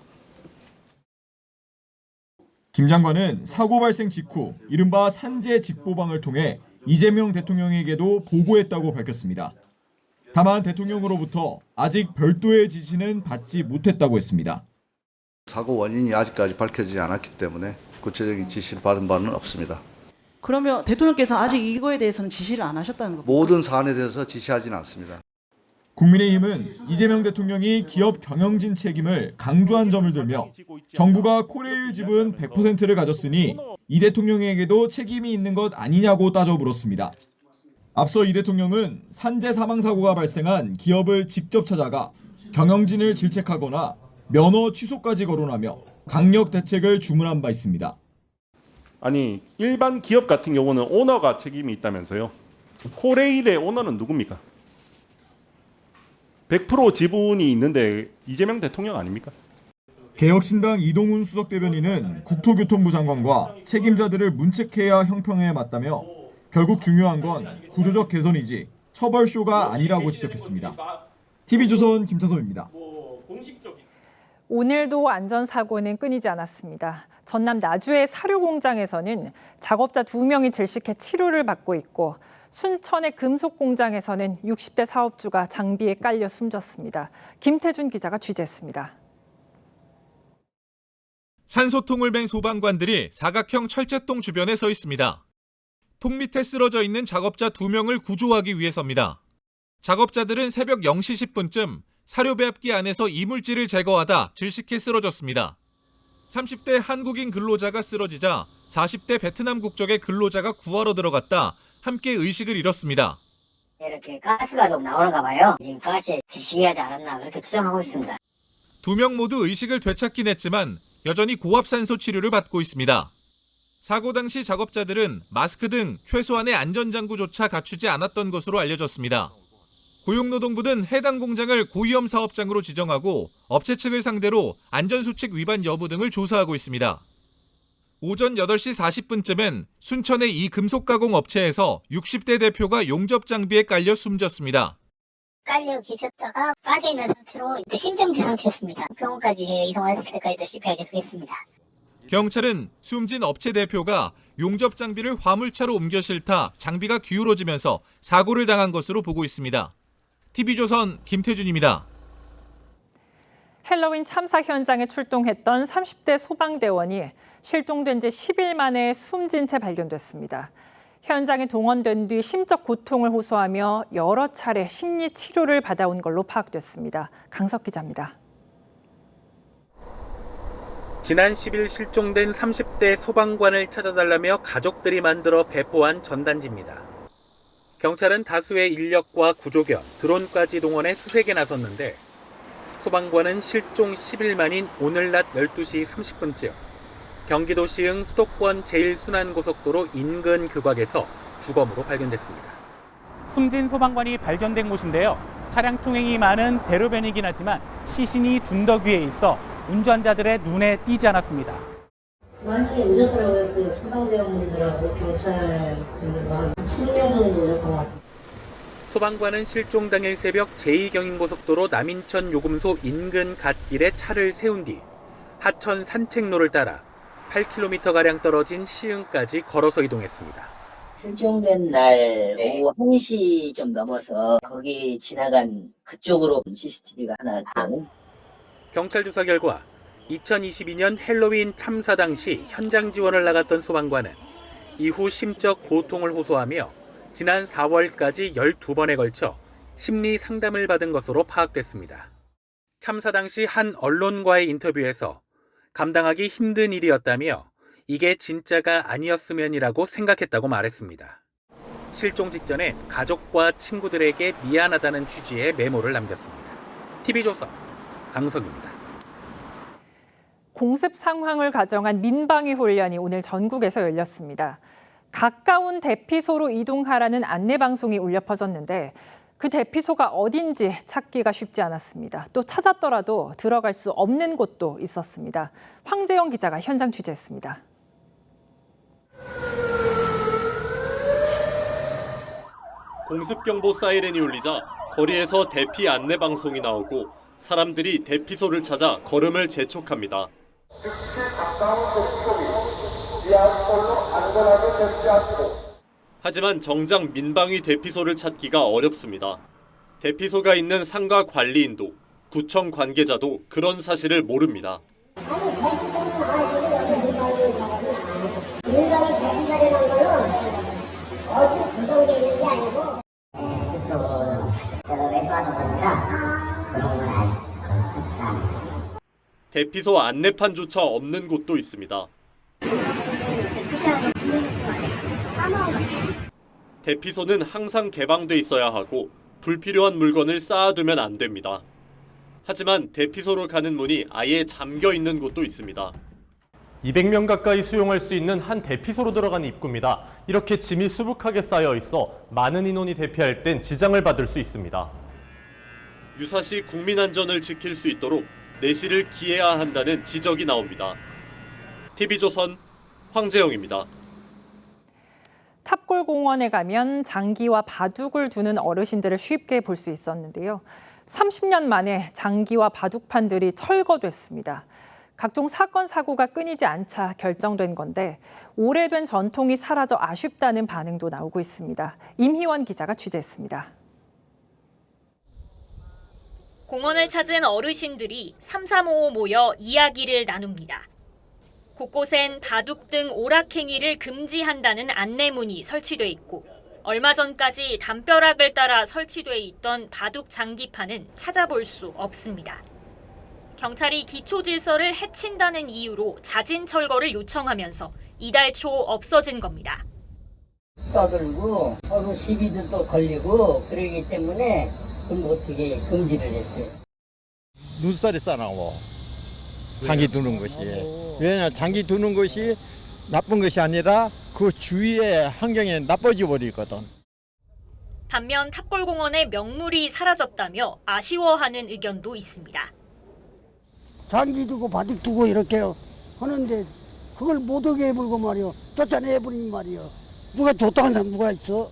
김 장관은 사고 발생 직후 이른바 산재 직보방을 통해 이재명 대통령에게도 보고했다고 밝혔습니다. 다만 대통령으로부터 아직 별도의 지시는 받지 못했다고 했습니다. 사고 원인이 아직까지 밝혀지지 않았기 때문에 구체적인 지시를 받은 바는 없습니다. 그러면 대통령께서 아직 이거에 대해서는 지시를 안 하셨다는 겁니까? 모든 사안에 대해서 지시하지는 않습니다. 국민의힘은 이재명 대통령이 기업 경영진 책임을 강조한 점을 들며 정부가 코레일 지분 100%를 가졌으니 이 대통령에게도 책임이 있는 것 아니냐고 따져 물었습니다. 앞서 이 대통령은 산재 사망 사고가 발생한 기업을 직접 찾아가 경영진을 질책하거나 면허 취소까지 거론하며 강력 대책을 주문한 바 있습니다. 아니 일반 기업 같은 경우는 오너가 책임이 있다면서요. 코레일의 오너는 누굽니까? 100% 지분이 있는데 이재명 대통령 아닙니까? 개혁신당 이동훈 수석대변인은 국토교통부 장관과 책임자들을 문책해야 형평에 맞다며 결국 중요한 건 구조적 개선이지 처벌쇼가 아니라고 지적했습니다. TV조선 김태섭입니다. 오늘도 안전사고는 끊이지 않았습니다. 전남 나주의 사료 공장에서는 작업자 2명이 질식해 치료를 받고 있고 순천의 금속 공장에서는 60대 사업주가 장비에 깔려 숨졌습니다. 김태준 기자가 취재했습니다. 산소통을 벤 소방관들이 사각형 철제동 주변에 서 있습니다. 통 밑에 쓰러져 있는 작업자 2명을 구조하기 위해서입니다. 작업자들은 새벽 0시 10분쯤 사료 배합기 안에서 이물질을 제거하다 질식해 쓰러졌습니다. 30대 한국인 근로자가 쓰러지자 40대 베트남 국적의 근로자가 구하러 들어갔다 함께 의식을 잃었습니다. 이렇게 가스가 좀 나오는가 봐요. 지금 가스에 질식하지 않았나 그렇게 추정하고 있습니다. 2명 모두 의식을 되찾긴 했지만 여전히 고압산소 치료를 받고 있습니다. 사고 당시 작업자들은 마스크 등 최소한의 안전장구조차 갖추지 않았던 것으로 알려졌습니다. 고용노동부는 해당 공장을 고위험 사업장으로 지정하고 업체 측을 상대로 안전수칙 위반 여부 등을 조사하고 있습니다. 오전 8시 40분쯤엔 순천의 이 금속가공 업체에서 60대 대표가 용접 장비에 깔려 숨졌습니다. 깔려 계셨다가 빠져있는 상태로 심정지 상태였습니다. 병원까지 이송할 때까지도 CPR 계속했습니다. 경찰은 숨진 업체 대표가 용접 장비를 화물차로 옮겨 실타 장비가 기울어지면서 사고를 당한 것으로 보고 있습니다. TV조선 김태준입니다. 헬로윈 참사 현장에 출동했던 30대 소방대원이 실종된 지 10일 만에 숨진 채 발견됐습니다. 현장에 동원된 뒤 심적 고통을 호소하며 여러 차례 심리 치료를 받아온 걸로 파악됐습니다. 강석 기자입니다. 지난 10일 실종된 30대 소방관을 찾아달라며 가족들이 만들어 배포한 전단지입니다. 경찰은 다수의 인력과 구조견, 드론까지 동원해 수색에 나섰는데 소방관은 실종 10일 만인 오늘 낮 12시 30분쯤 경기도 시흥 수도권 제1순환고속도로 인근 규곽에서 주검으로 발견됐습니다. 숨진 소방관이 발견된 곳인데요. 차량 통행이 많은 대로변이긴 하지만 시신이 둔덕 위에 있어 운전자들의 눈에 띄지 않았습니다. 많이 늦었더라고요. 그 소방대원분들하고 경찰분들과 10명 정도 늦었던 것 같아요. 소방관은 실종 당일 새벽 제2경인고속도로 남인천 요금소 인근 갓길에 차를 세운 뒤 하천 산책로를 따라 8km가량 떨어진 시흥까지 걸어서 이동했습니다. 실종된 날 오후 1시 좀 넘어서 거기 지나간 그쪽으로 CCTV가 하나 있고. 경찰 조사 결과 2022년 헬로윈 참사 당시 현장 지원을 나갔던 소방관은 이후 심적 고통을 호소하며 지난 4월까지 12번에 걸쳐 심리 상담을 받은 것으로 파악됐습니다. 참사 당시 한 언론과의 인터뷰에서 감당하기 힘든 일이었다며 이게 진짜가 아니었으면이라고 생각했다고 말했습니다. 실종 직전에 가족과 친구들에게 미안하다는 취지의 메모를 남겼습니다. TV조선 강석입니다. 공습 상황을 가정한 민방위 훈련이 오늘 전국에서 열렸습니다. 가까운 대피소로 이동하라는 안내 방송이 울려 퍼졌는데 그 대피소가 어딘지 찾기가 쉽지 않았습니다. 또 찾았더라도 들어갈 수 없는 곳도 있었습니다. 황재영 기자가 현장 취재했습니다. 공습경보 사이렌이 울리자 거리에서 대피 안내 방송이 나오고 사람들이 대피소를 찾아 걸음을 재촉합니다. 하지만 정작 민방위 대피소를 찾기가 어렵습니다. 대피소가 있는 상가 관리인도 구청 관계자도 그런 사실을 모릅니다. 민방위 대피소라는 거는 어디 구성되어 있는 게 아니고 그래서 제가 외수하다 보니까 그런 걸 아직 설치 안 했어요. 대피소 안내판조차 없는 곳도 있습니다. 대피소는 항상 개방돼 있어야 하고 불필요한 물건을 쌓아두면 안 됩니다. 하지만 대피소로 가는 문이 아예 잠겨 있는 곳도 있습니다. 200명 가까이 수용할 수 있는 한 대피소로 들어가는 입구입니다. 이렇게 짐이 수북하게 쌓여 있어 많은 인원이 대피할 땐 지장을 받을 수 있습니다. 유사시 국민 안전을 지킬 수 있도록 내실을 기해야 한다는 지적이 나옵니다. TV조선 황재영입니다. 탑골공원에 가면 장기와 바둑을 두는 어르신들을 쉽게 볼 수 있었는데요. 30년 만에 장기와 바둑판들이 철거됐습니다. 각종 사건, 사고가 끊이지 않자 결정된 건데 오래된 전통이 사라져 아쉽다는 반응도 나오고 있습니다. 임희원 기자가 취재했습니다. 공원을 찾은 어르신들이 삼삼오오 모여 이야기를 나눕니다. 곳곳엔 바둑 등 오락행위를 금지한다는 안내문이 설치돼 있고 얼마 전까지 담벼락을 따라 설치돼 있던 바둑 장기판은 찾아볼 수 없습니다. 경찰이 기초 질서를 해친다는 이유로 자진 철거를 요청하면서 이달 초 없어진 겁니다. 떠들고 서로 시비도 또 걸리고 그러기 때문에 그럼 어떻게 금지를 했어요? 눈살이 싸나워 장기 두는 것이. 왜냐 장기 두는 것이 나쁜 것이 아니라 그 주위의 환경이 나빠져 버리거든. 반면 탑골공원의 명물이 사라졌다며 아쉬워하는 의견도 있습니다. 장기 두고 바둑 두고 이렇게 하는데 그걸 못 오게 해버리고 말이요. 쫓아내버리니 말이요. 누가 좋다고 하는 사람 누가 있어?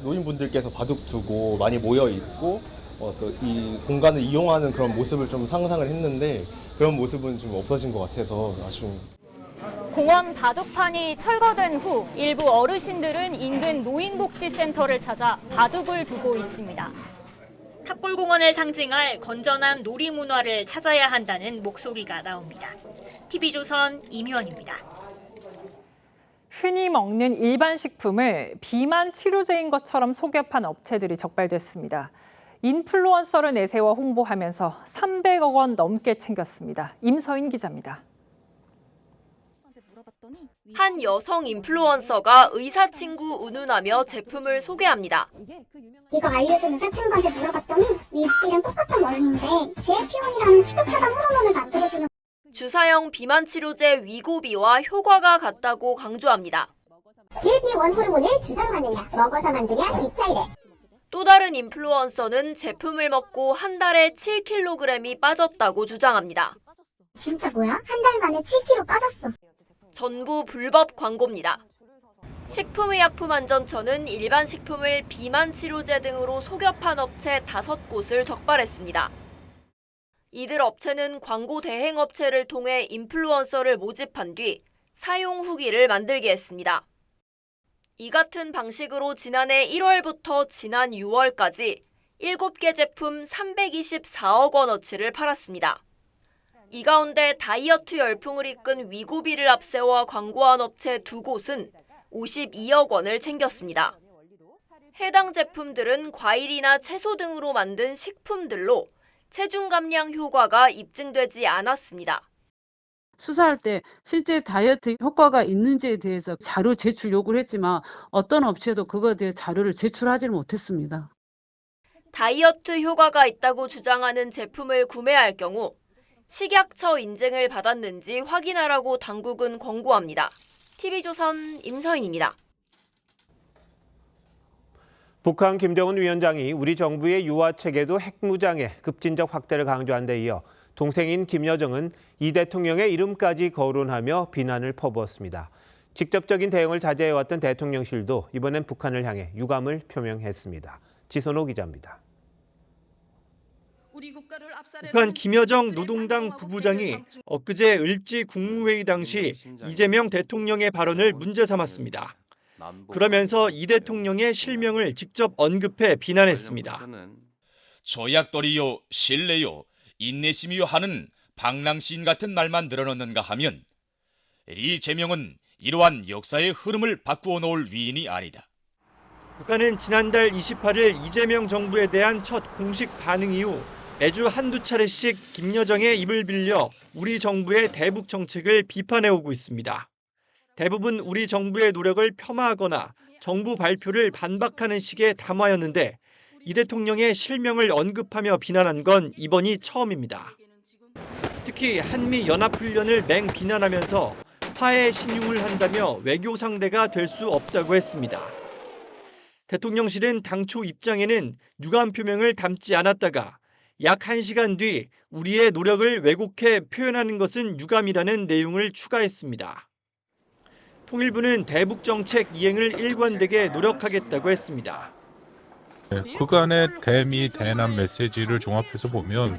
노인분들께서 바둑 두고 많이 모여 있고 또 이 공간을 이용하는 그런 모습을 좀 상상을 했는데 그런 모습은 좀 없어진 것 같아서 아쉬운. 공원 바둑판이 철거된 후 일부 어르신들은 인근 노인복지센터를 찾아 바둑을 두고 있습니다. 탑골공원을 상징할 건전한 놀이문화를 찾아야 한다는 목소리가 나옵니다. TV조선 임희원입니다. 흔히 먹는 일반 식품을 비만 치료제인 것처럼 속여 판 업체들이 적발됐습니다. 인플루언서를 내세워 홍보하면서 300억 원 넘게 챙겼습니다. 임서인 기자입니다. 한 여성 인플루언서가 의사 친구 운운하며 제품을 소개합니다. 이거 알려주는 사친구한테 물어봤더니 위비랑 똑같은 원리인데 GLP-1이라는 식욕차단 호르몬을 만들어주는 주사형 비만 치료제 위고비와 효과가 같다고 강조합니다. GLP-1 호르몬을 주사로 만든다. 먹어서 만드냐 2차이래. 또 다른 인플루언서는 제품을 먹고 한 달에 7kg이 빠졌다고 주장합니다. 진짜 뭐야? 한 달 만에 7kg 빠졌어. 전부 불법 광고입니다. 식품의약품안전처는 일반 식품을 비만 치료제 등으로 속여 판 업체 5곳을 적발했습니다. 이들 업체는 광고 대행 업체를 통해 인플루언서를 모집한 뒤 사용 후기를 만들게 했습니다. 이 같은 방식으로 지난해 1월부터 지난 6월까지 7개 제품 324억 원어치를 팔았습니다. 이 가운데 다이어트 열풍을 이끈 위고비를 앞세워 광고한 업체 2곳은 52억 원을 챙겼습니다. 해당 제품들은 과일이나 채소 등으로 만든 식품들로 체중 감량 효과가 입증되지 않았습니다. 수사할 때 실제 다이어트 효과가 있는지에 대해서 자료 제출 요구를 했지만 어떤 업체도 그거에 대해 자료를 제출하지를 못했습니다. 다이어트 효과가 있다고 주장하는 제품을 구매할 경우 식약처 인증을 받았는지 확인하라고 당국은 권고합니다. TV조선 임서인입니다. 북한 김정은 위원장이 우리 정부의 유화 체계도 핵무장의 급진적 확대를 강조한 데 이어 동생인 김여정은 이 대통령의 이름까지 거론하며 비난을 퍼부었습니다. 직접적인 대응을 자제해왔던 대통령실도 이번엔 북한을 향해 유감을 표명했습니다. 지선호 기자입니다. 북한 김여정 노동당 부부장이 엊그제 을지 국무회의 당시 이재명 대통령의 발언을 문제 삼았습니다. 그러면서 이 대통령의 실명을 직접 언급해 비난했습니다. 조약돌이요, 신뢰요, 인내심이요 하는 방랑시인 같은 말만 늘어놓는가 하면 이재명은 이러한 역사의 흐름을 바꾸어 놓을 위인이 아니다. 북한은 지난달 28일 이재명 정부에 대한 첫 공식 반응 이후 매주 한두 차례씩 김여정의 입을 빌려 우리 정부의 대북 정책을 비판해오고 있습니다. 대부분 우리 정부의 노력을 폄하하거나 정부 발표를 반박하는 식의 담화였는데 이 대통령의 실명을 언급하며 비난한 건 이번이 처음입니다. 특히 한미 연합훈련을 맹비난하면서 화해 신용을 한다며 외교 상대가 될 수 없다고 했습니다. 대통령실은 당초 입장에는 유감 표명을 담지 않았다가 약 1시간 뒤 우리의 노력을 왜곡해 표현하는 것은 유감이라는 내용을 추가했습니다. 통일부는 대북 정책 이행을 일관되게 노력하겠다고 했습니다. 그간의 대미 대남 메시지를 종합해서 보면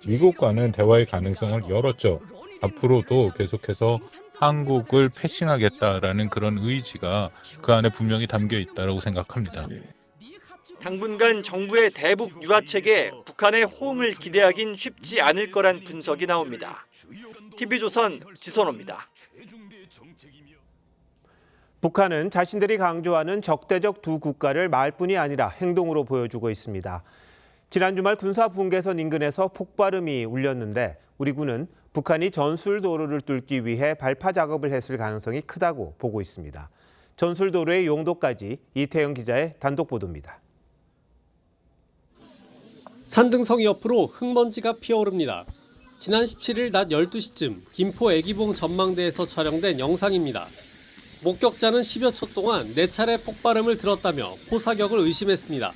미국과는 대화의 가능성을 열었죠. 앞으로도 계속해서 한국을 패싱하겠다라는 그런 의지가 그 안에 분명히 담겨 있다고 생각합니다. 당분간 정부의 대북 유화책에 북한의 호응을 기대하긴 쉽지 않을 거란 분석이 나옵니다. TV조선 지선호입니다. 북한은 자신들이 강조하는 적대적 두 국가를 말뿐이 아니라 행동으로 보여주고 있습니다. 지난 주말 군사 분계선 인근에서 폭발음이 울렸는데 우리 군은 북한이 전술도로를 뚫기 위해 발파 작업을 했을 가능성이 크다고 보고 있습니다. 전술도로의 용도까지 이태영 기자의 단독 보도입니다. 산등성 옆으로 흙먼지가 피어오릅니다. 지난 17일 낮 12시쯤 김포 애기봉 전망대에서 촬영된 영상입니다. 목격자는 10여 초 동안 4차례 폭발음을 들었다며 포사격을 의심했습니다.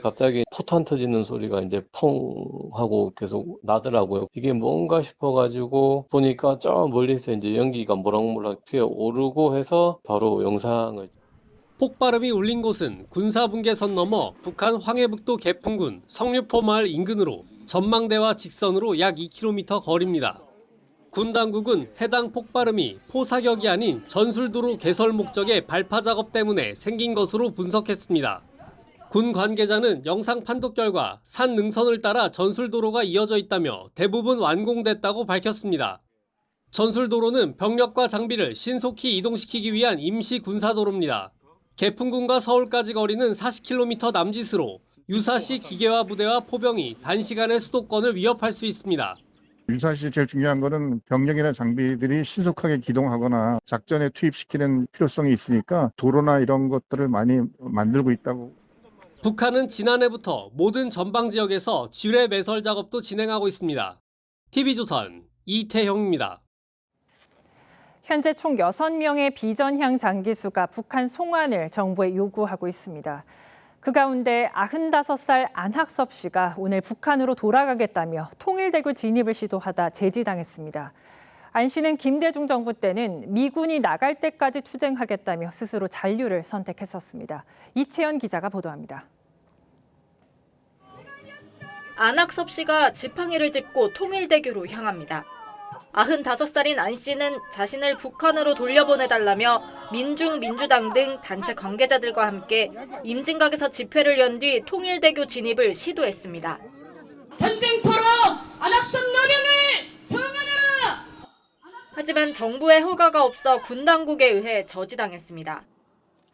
갑자기 포탄 터지는 소리가 이제 펑 하고 계속 나더라고요. 이게 뭔가 싶어가지고 보니까 저 멀리서 이제 연기가 모락모락 피어오르고 해서 바로 영상을. 폭발음이 울린 곳은 군사분계선 넘어 북한 황해북도 개풍군 성류포 마을 인근으로 전망대와 직선으로 약 2km 거리입니다. 군 당국은 해당 폭발음이 포사격이 아닌 전술도로 개설 목적의 발파 작업 때문에 생긴 것으로 분석했습니다. 군 관계자는 영상 판독 결과 산 능선을 따라 전술도로가 이어져 있다며 대부분 완공됐다고 밝혔습니다. 전술도로는 병력과 장비를 신속히 이동시키기 위한 임시 군사도로입니다. 개풍군과 서울까지 거리는 40km 남짓으로 유사시 기계화 부대와 포병이 단시간에 수도권을 위협할 수 있습니다. 유사시 제일 중요한 거는 병력이나 장비들이 신속하게 기동하거나 작전에 투입시키는 필요성이 있으니까 도로나 이런 것들을 많이 만들고 있다고. 북한은 지난해부터 모든 전방 지역에서 지뢰 매설 작업도 진행하고 있습니다. TV조선 이태형입니다. 현재 총 6명의 비전향 장기수가 북한 송환을 정부에 요구하고 있습니다. 그 가운데 95살 안학섭 씨가 오늘 북한으로 돌아가겠다며 통일대교 진입을 시도하다 제지당했습니다. 안 씨는 김대중 정부 때는 미군이 나갈 때까지 투쟁하겠다며 스스로 잔류를 선택했었습니다. 이채연 기자가 보도합니다. 안학섭 씨가 지팡이를 짚고 통일대교로 향합니다. 95살인 안 씨는 자신을 북한으로 돌려보내달라며 민중민주당 등 단체 관계자들과 함께 임진각에서 집회를 연 뒤 통일대교 진입을 시도했습니다. 전쟁포로 안학섭 노령을 성환하라! 하지만 정부의 허가가 없어 군 당국에 의해 저지당했습니다.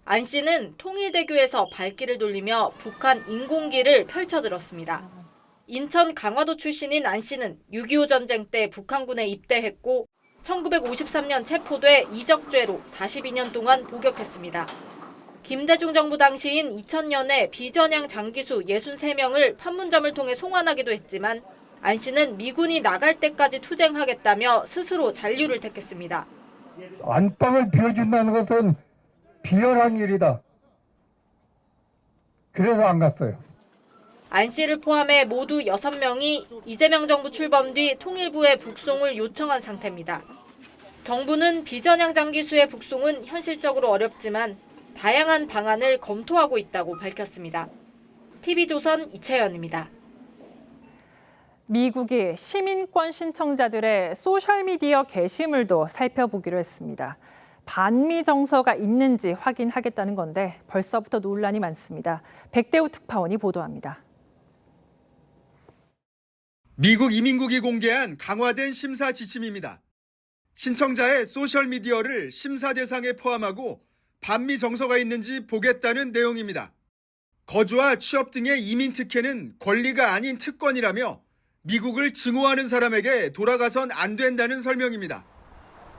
안 씨는 통일대교에서 발길을 돌리며 북한 인공기를 펼쳐들었습니다. 인천 강화도 출신인 안 씨는 6.25 전쟁 때 북한군에 입대했고 1953년 체포돼 이적죄로 42년 동안 복역했습니다. 김대중 정부 당시인 2000년에 비전향 장기수 63명을 판문점을 통해 송환하기도 했지만 안 씨는 미군이 나갈 때까지 투쟁하겠다며 스스로 잔류를 택했습니다. 안방을 비워준다는 것은 비열한 일이다. 그래서 안 갔어요. 안 씨를 포함해 모두 6명이 이재명 정부 출범 뒤 통일부에 북송을 요청한 상태입니다. 정부는 비전향 장기수의 북송은 현실적으로 어렵지만 다양한 방안을 검토하고 있다고 밝혔습니다. TV조선 이채연입니다. 미국이 시민권 신청자들의 소셜미디어 게시물도 살펴보기로 했습니다. 반미 정서가 있는지 확인하겠다는 건데 벌써부터 논란이 많습니다. 백대우 특파원이 보도합니다. 미국 이민국이 공개한 강화된 심사 지침입니다. 신청자의 소셜미디어를 심사 대상에 포함하고 반미 정서가 있는지 보겠다는 내용입니다. 거주와 취업 등의 이민 특혜는 권리가 아닌 특권이라며 미국을 증오하는 사람에게 돌아가선 안 된다는 설명입니다.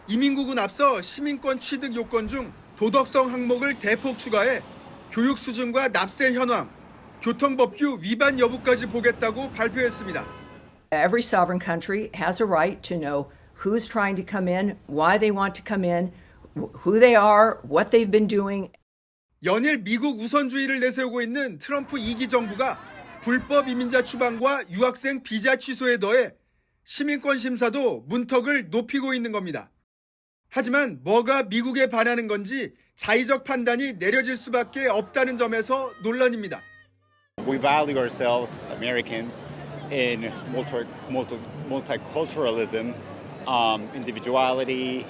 이민국은 앞서 시민권 취득 요건 중 도덕성 항목을 대폭 추가해 교육 수준과 납세 현황, 교통법규 위반 여부까지 보겠다고 발표했습니다. Every sovereign country has a right to know who's trying to come in, why they want to come in, who they are, what they've been doing. 연일 미국 우선주의를 내세우고 있는 트럼프 2기 정부가 불법 이민자 추방과 유학생 비자 취소에 더해 시민권 심사도 문턱을 높이고 있는 겁니다. 하지만 뭐가 미국에 반하는 건지 자의적 판단이 내려질 수밖에 없다는 점에서 논란입니다. We value ourselves, Americans, in multiculturalism, individuality,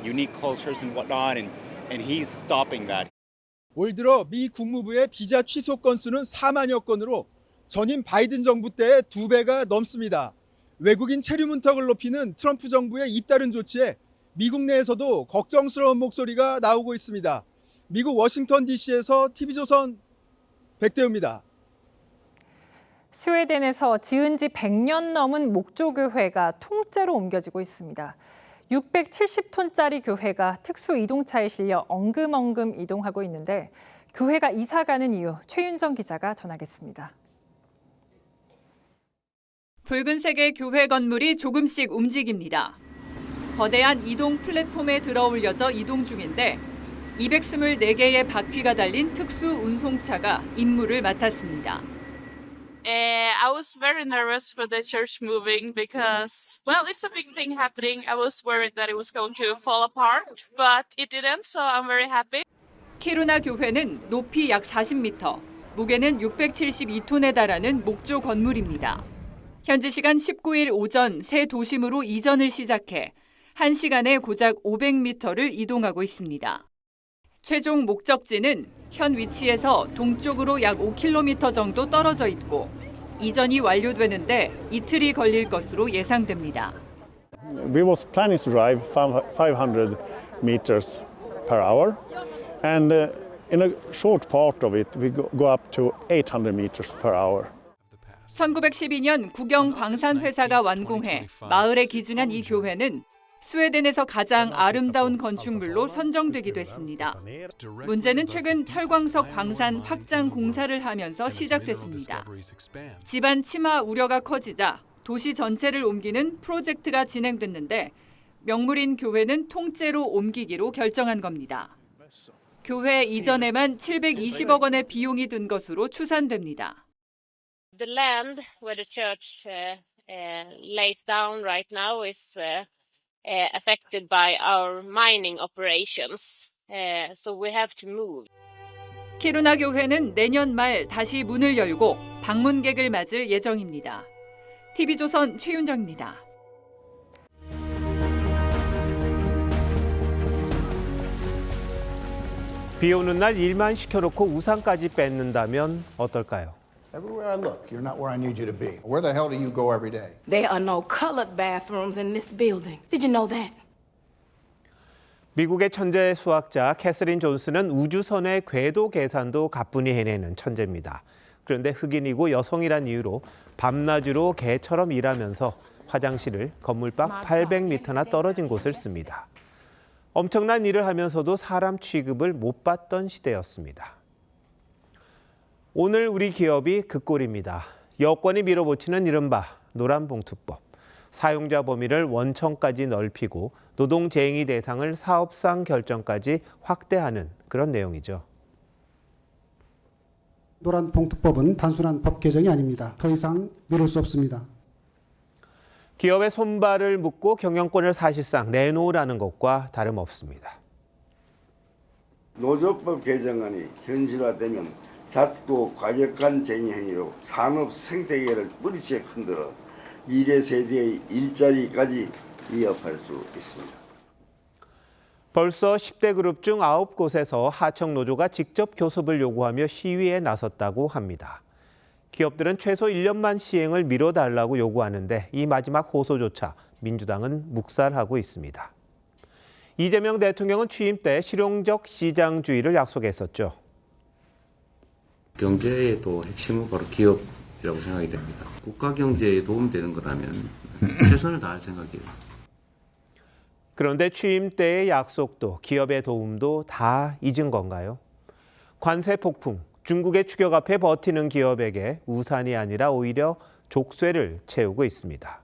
unique cultures and whatnot, and he's stopping that. 올 들어 미 국무부의 비자 취소 건수는 4만여 건으로 전임 바이든 정부 때의 2배가 넘습니다. 외국인 체류 문턱을 높이는 트럼프 정부의 잇따른 조치에 미국 내에서도 걱정스러운 목소리가 나오고 있습니다. 미국 워싱턴 DC에서 TV조선 백대우입니다. 스웨덴에서 지은 지 100년 넘은 목조교회가 통째로 옮겨지고 있습니다. 670톤짜리 교회가 특수 이동차에 실려 엉금엉금 이동하고 있는데 교회가 이사가는 이유 최윤정 기자가 전하겠습니다. 붉은색의 교회 건물이 조금씩 움직입니다. 거대한 이동 플랫폼에 들어올려져 이동 중인데 224개의 바퀴가 달린 특수 운송차가 임무를 맡았습니다. I was very nervous for the church moving because, well, it's a big thing happening. I was worried that it was going to fall apart, but it didn't, so I'm very happy. 키루나 교회는 높이 약 40m, 무게는 672톤에 달하는 목조 건물입니다. 현지 시간 19일 오전 새 도심으로 이전을 시작해 1시간에 고작 500m를 이동하고 있습니다. 최종 목적지는 현 위치에서 동쪽으로 약 5km 정도 떨어져 있고 이전이 완료되는데 이틀이 걸릴 것으로 예상됩니다. We was planning to drive 500 meters per hour, and in a short part of it, we go up to 800 meters per hour. 1912년 국영 광산 회사가 완공해 마을에 기증한 이 교회는 스웨덴에서 가장 아름다운 건축물로 선정되기도 했습니다. 문제는 최근 철광석 광산 확장 공사를 하면서 시작됐습니다. 집안 침하 우려가 커지자 도시 전체를 옮기는 프로젝트가 진행됐는데 명물인 교회는 통째로 옮기기로 결정한 겁니다. 교회 이전에만 720억 원의 비용이 든 것으로 추산됩니다. The land where the church lays down right now is affected by our mining operations, so we have to move. 키루나 교회는 내년 말 다시 문을 열고 방문객을 맞을 예정입니다. TV조선 최윤정입니다. 비 오는 날 일만 시켜놓고 우산까지 뺏는다면 어떨까요? Everywhere I look, you're not where I need you to be. Where the hell do you go every day? There are no colored bathrooms in this building. Did you know that? 미국의 천재 수학자 캐서린 존슨은 우주선의 궤도 계산도 가뿐히 해내는 천재입니다. 그런데 흑인이고 여성이란 이유로 밤낮으로 개처럼 일하면서 화장실을 건물 밖 800m나 떨어진 곳을 씁니다. 엄청난 일을 하면서도 사람 취급을 못 받던 시대였습니다. 오늘 우리 기업이 그 꼴입니다. 여권이 밀어붙이는 이른바 노란봉투법. 사용자 범위를 원청까지 넓히고 노동쟁의 대상을 사업상 결정까지 확대하는 그런 내용이죠. 노란봉투법은 단순한 법 개정이 아닙니다. 더 이상 미룰 수 없습니다. 기업의 손발을 묶고 경영권을 사실상 내놓으라는 것과 다름없습니다. 노조법 개정안이 현실화되면 잦고 과격한 쟁의 행위로 산업 생태계를 뿌리째 흔들어 미래 세대의 일자리까지 위협할 수 있습니다. 벌써 10대 그룹 중 9곳에서 하청 노조가 직접 교섭을 요구하며 시위에 나섰다고 합니다. 기업들은 최소 1년만 시행을 미뤄달라고 요구하는데 이 마지막 호소조차 민주당은 묵살하고 있습니다. 이재명 대통령은 취임 때 실용적 시장주의를 약속했었죠. 경제의 또 핵심은 바로 기업이라고 생각이 됩니다. 국가 경제에 도움되는 거라면 최선을 다할 생각이에요. 그런데 취임 때의 약속도 기업의 도움도 다 잊은 건가요? 관세 폭풍, 중국의 추격 앞에 버티는 기업에게 우산이 아니라 오히려 족쇄를 채우고 있습니다.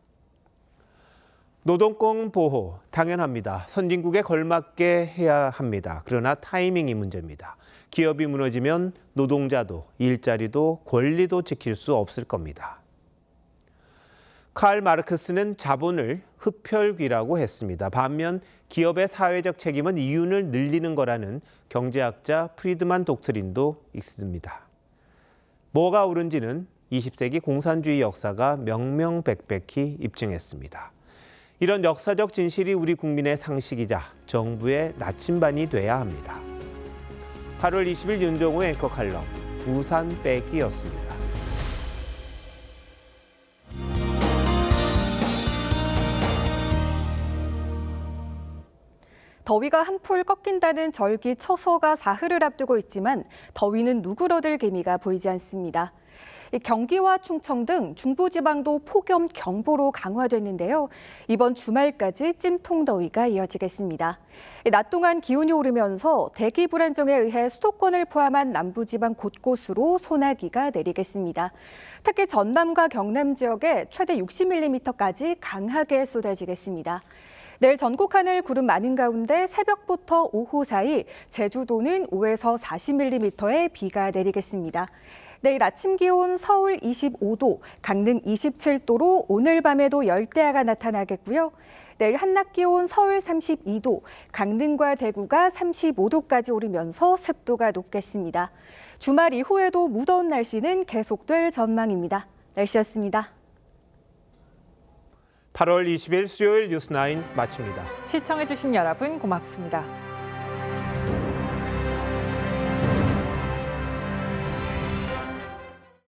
노동권 보호 당연합니다. 선진국에 걸맞게 해야 합니다. 그러나 타이밍이 문제입니다. 기업이 무너지면 노동자도 일자리도 권리도 지킬 수 없을 겁니다. 칼 마르크스는 자본을 흡혈귀라고 했습니다. 반면 기업의 사회적 책임은 이윤을 늘리는 거라는 경제학자 프리드만 독트린도 있습니다. 뭐가 옳은지는 20세기 공산주의 역사가 명명백백히 입증했습니다. 이런 역사적 진실이 우리 국민의 상식이자 정부의 나침반이 돼야 합니다. 8월 20일 윤정호 앵커 칼럼 우산 빼기였습니다. 더위가 한풀 꺾인다는 절기처서가 사흘을 앞두고 있지만 더위는 누그러들 기미가 보이지 않습니다. 경기와 충청 등 중부지방도 폭염경보로 강화됐는데요. 이번 주말까지 찜통더위가 이어지겠습니다. 낮 동안 기온이 오르면서 대기 불안정에 의해 수도권을 포함한 남부지방 곳곳으로 소나기가 내리겠습니다. 특히 전남과 경남 지역에 최대 60mm까지 강하게 쏟아지겠습니다. 내일 전국 하늘 구름 많은 가운데 새벽부터 오후 사이 제주도는 5에서 40mm의 비가 내리겠습니다. 내일 아침 기온 서울 25도, 강릉 27도로 오늘 밤에도 열대야가 나타나겠고요. 내일 한낮 기온 서울 32도, 강릉과 대구가 35도까지 오르면서 습도가 높겠습니다. 주말 이후에도 무더운 날씨는 계속될 전망입니다. 날씨였습니다. 8월 20일 수요일 뉴스9 마칩니다. 시청해주신 여러분 고맙습니다.